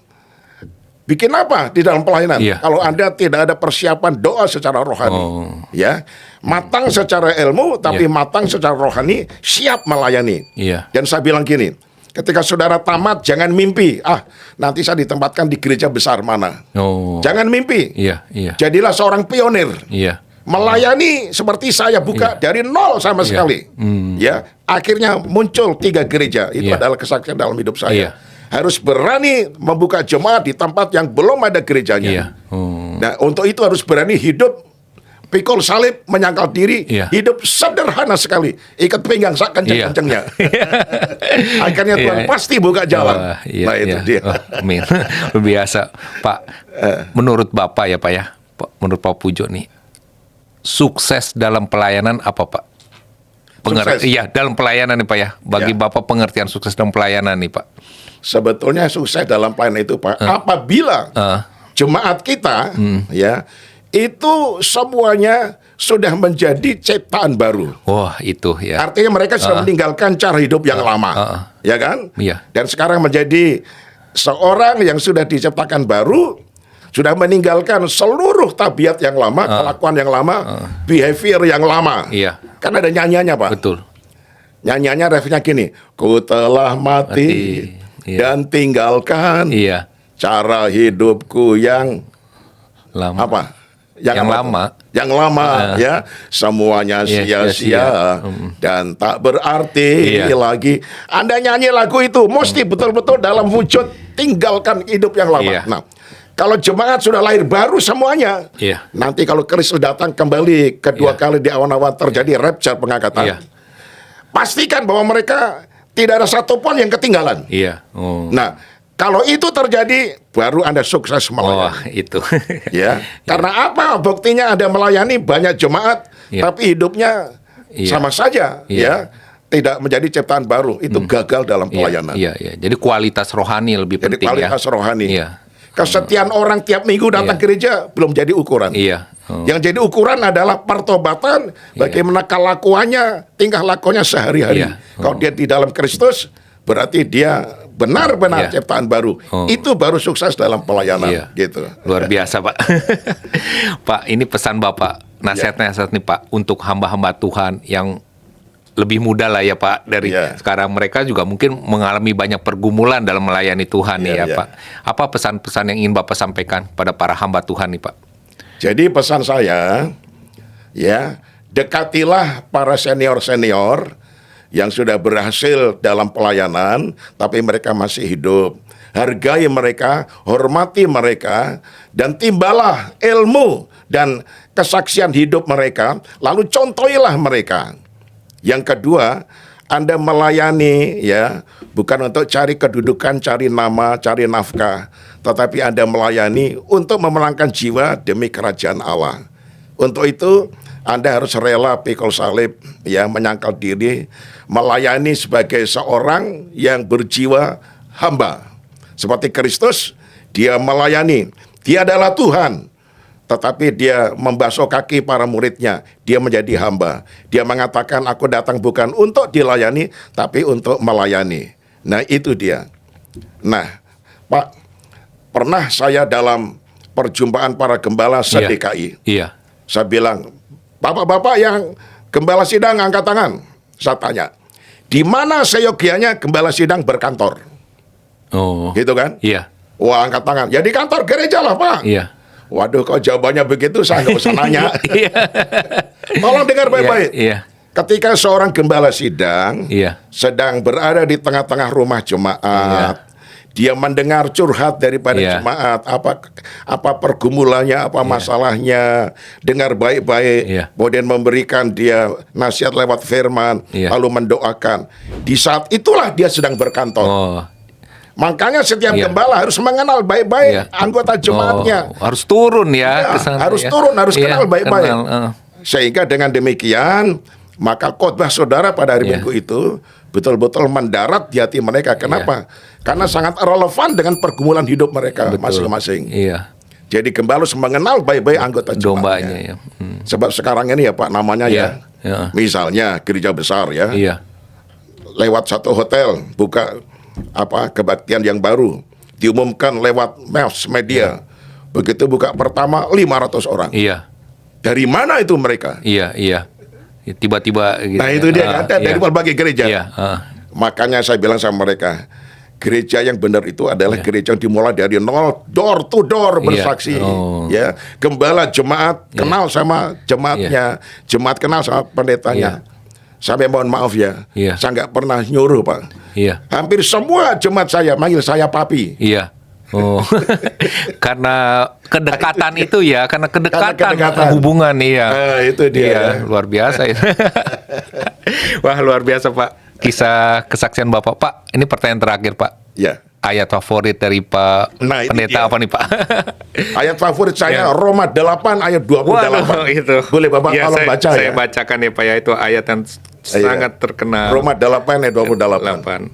bikin apa di dalam pelayanan? Kalau Anda tidak ada persiapan doa secara rohani, ya, matang secara ilmu, tapi matang secara rohani, siap melayani. Dan saya bilang gini, ketika saudara tamat, jangan mimpi, nanti saya ditempatkan di gereja besar mana. Jangan mimpi. Jadilah seorang pionir. Melayani seperti saya buka dari nol sama sekali. Ya, akhirnya muncul 3 gereja. Itu adalah kesaksian dalam hidup saya. Harus berani membuka jemaat di tempat yang belum ada gerejanya. Nah, untuk itu harus berani hidup pikul salib, menyangkal diri, hidup sederhana sekali, ikat pinggang sak kenceng-kencengnya. Akhirnya Tuhan pasti buka jalan. Nah, itu dia. Amin. Biasa, Pak. Menurut Bapak ya, Pak ya, menurut Pak Pujo nih, sukses dalam pelayanan apa, Pak? Iya, dalam pelayanan nih Pak ya. Bagi Bapak pengertian sukses dalam pelayanan nih Pak. Sebetulnya sukses dalam pelayanan itu Pak, apabila jemaat kita ya itu semuanya sudah menjadi ciptaan baru. Wah, itu ya. Artinya mereka sudah meninggalkan cara hidup yang lama. Ya kan? Dan sekarang menjadi seorang yang sudah diciptakan baru, sudah meninggalkan seluruh tabiat yang lama, kelakuan yang lama, behavior yang lama. Kan ada nyanyiannya Pak. Betul. Nyanyiannya refnya gini, ku telah mati dan tinggalkan cara hidupku yang lama. Apa? Yang lama. Yang lama ya, semuanya sia-sia dan tak berarti lagi. Anda nyanyi lagu itu mesti betul-betul dalam wujud tinggalkan hidup yang lama. Nah, kalau jemaat sudah lahir baru semuanya, nanti kalau Kristus datang kembali kedua kali di awan-awan terjadi rapture pengangkatan, pastikan bahwa mereka tidak ada satupun yang ketinggalan. Nah, kalau itu terjadi, baru Anda sukses melayani. Itu. Ya, karena apa? Buktinya Anda melayani banyak jemaat, tapi hidupnya sama saja, ya. Tidak menjadi ciptaan baru, itu gagal dalam pelayanan. Jadi kualitas rohani lebih penting. Jadi kualitas rohani. Kesetiaan orang tiap minggu datang gereja belum jadi ukuran. Yang jadi ukuran adalah pertobatan, bagaimana kelakuannya, tingkah lakunya sehari-hari. Kalau dia di dalam Kristus, berarti dia benar-benar Iya. ciptaan baru. Oh. Itu baru sukses dalam pelayanan Iya. gitu. Luar biasa, Pak. Pak, ini pesan Bapak, nasihat-nasihat nih Pak untuk hamba-hamba Tuhan yang lebih muda lah ya Pak dari Iya. sekarang, mereka juga mungkin mengalami banyak pergumulan dalam melayani Tuhan nih Iya, ya iya. Pak. Apa pesan-pesan yang ingin Bapak sampaikan pada para hamba Tuhan nih Pak? Jadi pesan saya, ya, dekatilah para senior-senior yang sudah berhasil dalam pelayanan, tapi mereka masih hidup. Hargai mereka, hormati mereka, dan timbalah ilmu dan kesaksian hidup mereka, lalu contohilah mereka. Yang kedua, Anda melayani ya, bukan untuk cari kedudukan, cari nama, cari nafkah, tetapi Anda melayani untuk memenangkan jiwa demi kerajaan Allah. Untuk itu, Anda harus rela pikul salib, ya, menyangkal diri, melayani sebagai seorang yang berjiwa hamba. Seperti Kristus, dia melayani. Dia adalah Tuhan, tetapi dia membasuh kaki para muridnya. Dia menjadi hamba. Dia mengatakan, aku datang bukan untuk dilayani, tapi untuk melayani. Nah, itu dia. Nah, Pak, pernah saya dalam perjumpaan para gembala se-DKI. Iya. Saya bilang, bapak-bapak yang gembala sidang angkat tangan. Saya tanya, di mana seyogianya gembala sidang berkantor? Oh. Gitu kan? Iya. Wah, angkat tangan. Ya di kantor gereja lah, Pak. Iya. Waduh, kalau jawabannya begitu, saya nggak usah nanya. Iya. Tolong dengar baik-baik. Iya. Ketika seorang gembala sidang Iya. sedang berada di tengah-tengah rumah jemaat, dia mendengar curhat daripada Iya. jemaat, apa pergumulannya, apa masalahnya, dengar baik-baik, Iya. kemudian memberikan dia nasihat lewat firman, Iya. lalu mendoakan. Di saat itulah dia sedang berkantor. Oh. Makanya setiap Iya. gembala harus mengenal baik-baik Iya. anggota jemaatnya. Oh, harus turun ya, Ya, ke sana harus ya. turun, harus Iya, kenal baik-baik. kenal, Sehingga dengan demikian, maka khotbah saudara pada hari Iya. Minggu itu betul-betul mendarat di hati mereka. Kenapa? Karena sangat relevan dengan pergumulan hidup mereka Betul. masing-masing. Iya. Jadi gembala harus mengenal baik-baik anggota Dombanya jemaatnya. ya. Sebab sekarang ini ya Pak, namanya Iya. ya, Iya. misalnya gereja besar ya, Iya. lewat satu hotel buka kebaktian yang baru, diumumkan lewat mass media. Begitu buka pertama 500 orang. Iya. Dari mana itu mereka? Iya, iya. Tiba-tiba gitu. Nah itu dia kan, dari iya. berbagai gereja. Iya, Makanya saya bilang sama mereka, gereja yang benar itu adalah gereja yang dimulai dari nol, door to door bersaksi. Oh. Ya, gembala jemaat kenal sama jemaatnya, jemaat kenal sama pendetanya. Sampai mohon maaf ya, Iya. saya nggak pernah nyuruh Pak. Iya. Hampir semua jemaat saya manggil saya papi. Iya. Oh. Karena kedekatan itu ya, karena kedekatan, kedekatan. hubungan iya. Itu dia. Iya, luar biasa itu. Wah, luar biasa Pak. Kisah kesaksian Bapak. Pak, ini pertanyaan terakhir Pak. Ya. Ayat favorit dari Pak Nah, itu Pendeta dia. apa nih Pak? Ayat favorit saya Ya. Roma 8 ayat 28. Waduh, itu. Boleh Bapak Ya, tolong baca saya ya. bacakan ya Pak ya, itu ayat yang sangat terkenal. Roma 8 ayat 28. 8.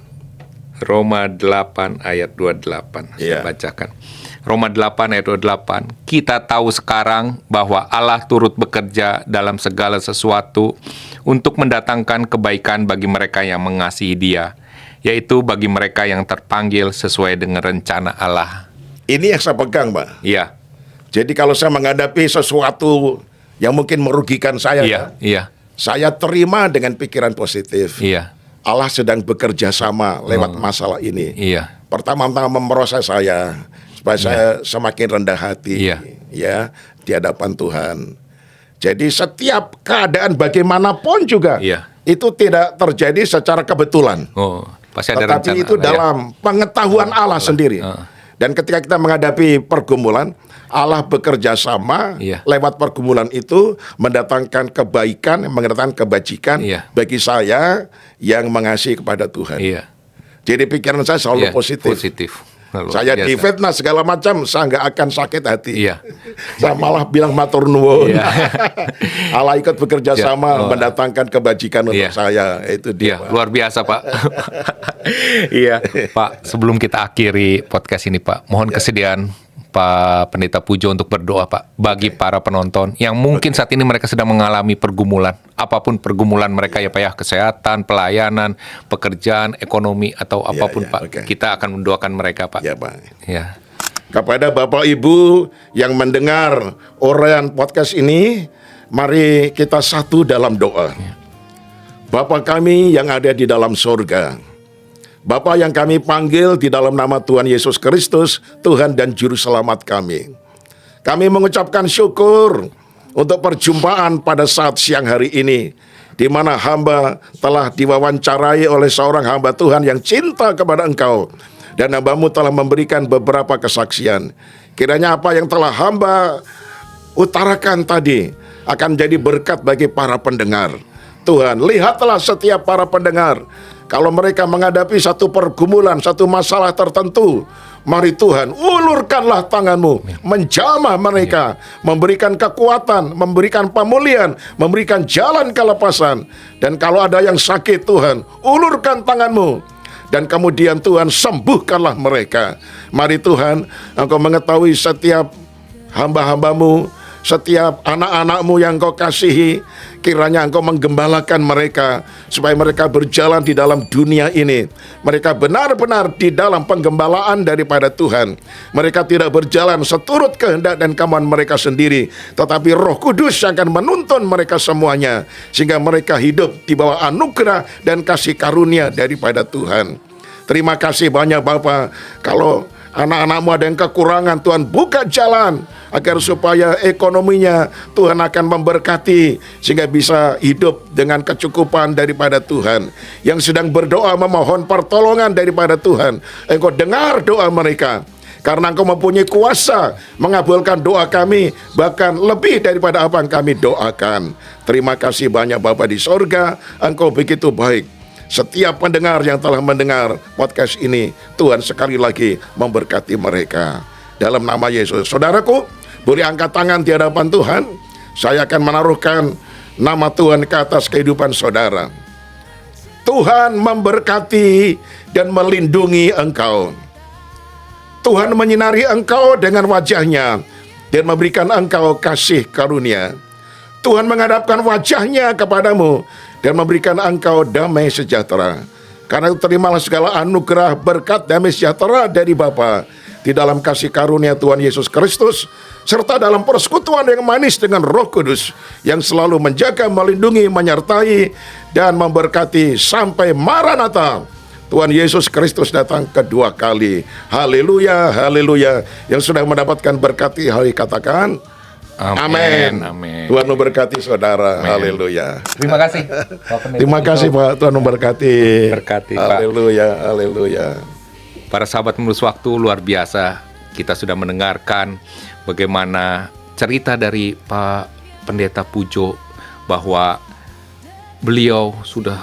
Roma 8 ayat 28. Saya Iya. bacakan. Roma 8 ayat 28. Kita tahu sekarang bahwa Allah turut bekerja dalam segala sesuatu untuk mendatangkan kebaikan bagi mereka yang mengasihi Dia, yaitu bagi mereka yang terpanggil sesuai dengan rencana Allah. Ini yang saya pegang, Pak. Iya. Jadi kalau saya menghadapi sesuatu yang mungkin merugikan saya, Iya, iya. saya terima dengan pikiran positif. Iya. Allah sedang bekerja sama lewat masalah ini. Iya. Pertama-tama memproses saya supaya saya semakin rendah hati, Iya. ya, di hadapan Tuhan. Jadi setiap keadaan bagaimanapun juga Iya. itu tidak terjadi secara kebetulan. Oh, pasti ada Tetapi rencana itu Allah, ya. dalam pengetahuan Allah sendiri. Dan ketika kita menghadapi pergumulan, Allah bekerja sama Iya. lewat pergumulan itu mendatangkan kebaikan, mendatangkan kebajikan Iya. bagi saya yang mengasihi kepada Tuhan. Iya. Jadi pikiran saya selalu Iya, positif. Luar Saya biasa. difitnah segala macam, saya nggak akan sakit hati. Iya. Saya malah bilang matur nuwun. Iya. Allah ikut bekerja Iya. sama Oh. mendatangkan kebajikan untuk Iya. saya. Itu dia. Iya, Pak. luar biasa Pak. Iya, Pak. Sebelum kita akhiri podcast ini Pak, mohon kesediaan Pak Pendeta Pujo untuk berdoa, Pak, bagi para penonton yang mungkin saat ini mereka sedang mengalami pergumulan, apapun pergumulan mereka ya Pak ya, kesehatan, pelayanan, pekerjaan, ekonomi atau apapun Pak. Kita akan mendoakan mereka Pak. Ya Pak. Ya. Kepada Bapak Ibu yang mendengar uraian podcast ini, mari kita satu dalam doa. Bapa kami yang ada di dalam surga, Bapa yang kami panggil di dalam nama Tuhan Yesus Kristus, Tuhan dan Juru Selamat kami. Kami mengucapkan syukur untuk perjumpaan pada saat siang hari ini, di mana hamba telah diwawancarai oleh seorang hamba Tuhan yang cinta kepada Engkau, dan hamba-Mu telah memberikan beberapa kesaksian. Kiranya apa yang telah hamba utarakan tadi akan jadi berkat bagi para pendengar. Tuhan, lihatlah setiap para pendengar, kalau mereka menghadapi satu pergumulan, satu masalah tertentu, mari Tuhan, ulurkanlah tangan-Mu, menjamah mereka, memberikan kekuatan, memberikan pemulihan, memberikan jalan kelepasan. Dan kalau ada yang sakit, Tuhan, ulurkan tangan-Mu, dan kemudian Tuhan, sembuhkanlah mereka. Mari Tuhan, Engkau mengetahui setiap hamba-hamba-Mu, setiap anak-anak-Mu yang Engkau kasihi, kiranya Engkau menggembalakan mereka, supaya mereka berjalan di dalam dunia ini. Mereka benar-benar di dalam penggembalaan daripada Tuhan. Mereka tidak berjalan seturut kehendak dan kemauan mereka sendiri, tetapi Roh Kudus yang akan menuntun mereka semuanya, sehingga mereka hidup di bawah anugerah dan kasih karunia daripada Tuhan. Terima kasih banyak Bapa. Kalau anak-anak-Mu ada yang kekurangan, Tuhan buka jalan agar supaya ekonominya Tuhan akan memberkati, sehingga bisa hidup dengan kecukupan daripada Tuhan. Yang sedang berdoa memohon pertolongan daripada Tuhan, Engkau dengar doa mereka, karena Engkau mempunyai kuasa mengabulkan doa kami, bahkan lebih daripada apa yang kami doakan. Terima kasih banyak Bapa di sorga, Engkau begitu baik. Setiap pendengar yang telah mendengar podcast ini, Tuhan sekali lagi memberkati mereka. Dalam nama Yesus. Saudaraku, boleh angkat tangan di hadapan Tuhan. Saya akan menaruhkan nama Tuhan ke atas kehidupan saudara. Tuhan memberkati dan melindungi engkau. Tuhan menyinari engkau dengan wajahnya dan memberikan engkau kasih karunia. Tuhan menghadapkan wajahnya kepadamu dan memberikan engkau damai sejahtera. Karena itu terimalah segala anugerah, berkat, damai sejahtera dari Bapa di dalam kasih karunia Tuhan Yesus Kristus, serta dalam persekutuan yang manis dengan Roh Kudus yang selalu menjaga, melindungi, menyertai, dan memberkati sampai Maranatha, Tuhan Yesus Kristus datang kedua kali. Haleluya, haleluya. Yang sudah mendapatkan berkati, hari katakan amin. Amin. Tuhan memberkati saudara. Haleluya. Terima kasih Pak Pendeta Terima Pujo. kasih Pak, Tuhan memberkati. Berkati, Pak. Haleluya, haleluya. Para sahabat menulis waktu, luar biasa. Kita sudah mendengarkan bagaimana cerita dari Pak Pendeta Pujo, bahwa beliau sudah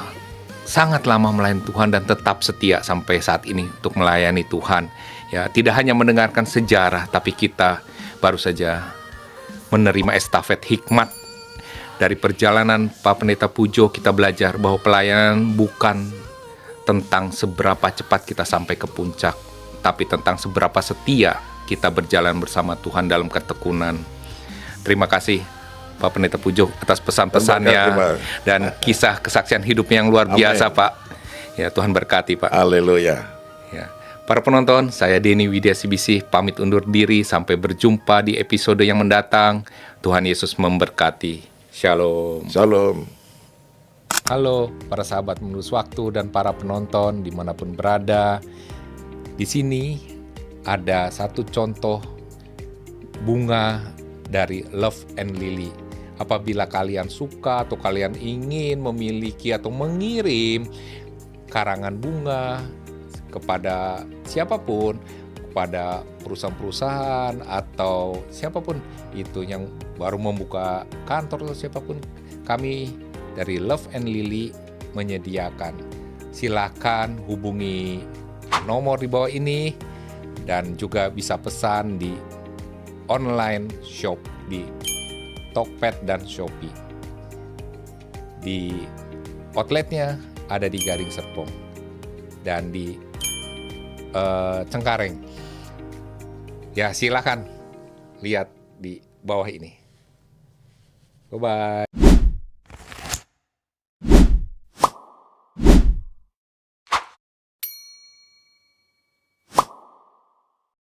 sangat lama melayani Tuhan dan tetap setia sampai saat ini untuk melayani Tuhan. Ya, tidak hanya mendengarkan sejarah, tapi kita baru saja menerima estafet hikmat dari perjalanan Pak Pendeta Pujo. Kita belajar bahwa pelayanan bukan tentang seberapa cepat kita sampai ke puncak, tapi tentang seberapa setia kita berjalan bersama Tuhan dalam ketekunan. Terima kasih Pak Pendeta Pujo atas pesan-pesannya dan kisah kesaksian hidupnya yang luar biasa. Amin. Pak. Ya, Tuhan berkati Pak. Haleluya. Ya. Para penonton, saya Denny Widya CBC pamit undur diri, sampai berjumpa di episode yang mendatang. Tuhan Yesus memberkati. Shalom. Shalom. Halo para sahabat menulis waktu dan para penonton dimanapun berada. Di sini ada satu contoh bunga dari Love and Lily. Apabila kalian suka atau kalian ingin memiliki atau mengirim karangan bunga kepada siapapun, kepada perusahaan-perusahaan atau siapapun itu yang baru membuka kantor atau siapapun, kami dari Love and Lily menyediakan. Silakan hubungi nomor di bawah ini dan juga bisa pesan di online shop di Tokped dan Shopee. Di outletnya ada di Garing Serpong dan di Cengkareng. Ya, silakan lihat di bawah ini. Bye-bye.